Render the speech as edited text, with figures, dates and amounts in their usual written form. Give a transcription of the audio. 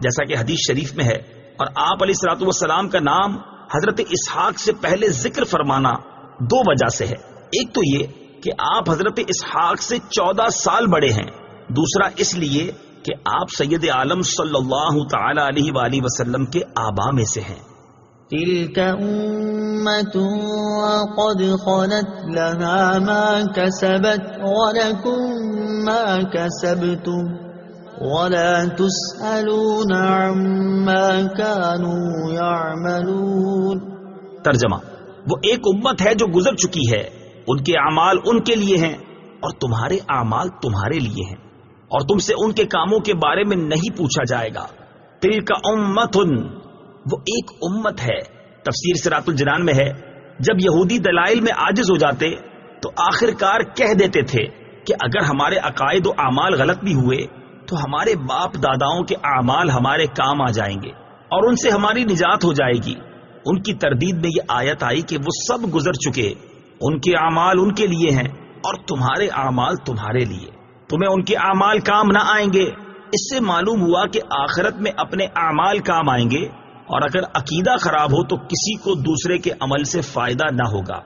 جیسا کہ حدیث شریف میں ہے. اور آپ علیہ الصلوۃ والسلام کا نام حضرت اسحاق سے پہلے ذکر فرمانا دو وجہ سے ہے. ایک تو یہ کہ آپ حضرت اسحاق سے 14 سال بڑے ہیں. دوسرا اس لیے کہ آپ سید عالم صلی اللہ تعالی علیہ وآلہ وسلم کے آبا میں سے ہیں. تلك أمة قد خلت لها ما كسبت ولكم ما كسبتم ولا تسألون عما كانوا يعملون. ترجمہ: وہ ایک امت ہے جو گزر چکی ہے، ان کے اعمال ان کے لیے ہیں اور تمہارے اعمال تمہارے لیے ہیں، اور تم سے ان کے کاموں کے بارے میں نہیں پوچھا جائے گا. تلک امت، وہ ایک امت ہے. تفسیر صراط الجنان میں ہے جب یہودی دلائل میں عاجز ہو جاتے تو آخرکار کہہ دیتے تھے کہ اگر ہمارے عقائد و اعمال غلط بھی ہوئے تو ہمارے باپ داداؤں کے اعمال ہمارے کام آ جائیں گے اور ان سے ہماری نجات ہو جائے گی. ان کی تردید میں یہ آیت آئی کہ وہ سب گزر چکے، ان کے اعمال ان کے لیے ہیں اور تمہارے اعمال تمہارے لیے، تمہیں ان کے اعمال کام نہ آئیں گے. اس سے معلوم ہوا کہ آخرت میں اپنے اعمال کام آئیں گے، اور اگر عقیدہ خراب ہو تو کسی کو دوسرے کے عمل سے فائدہ نہ ہوگا.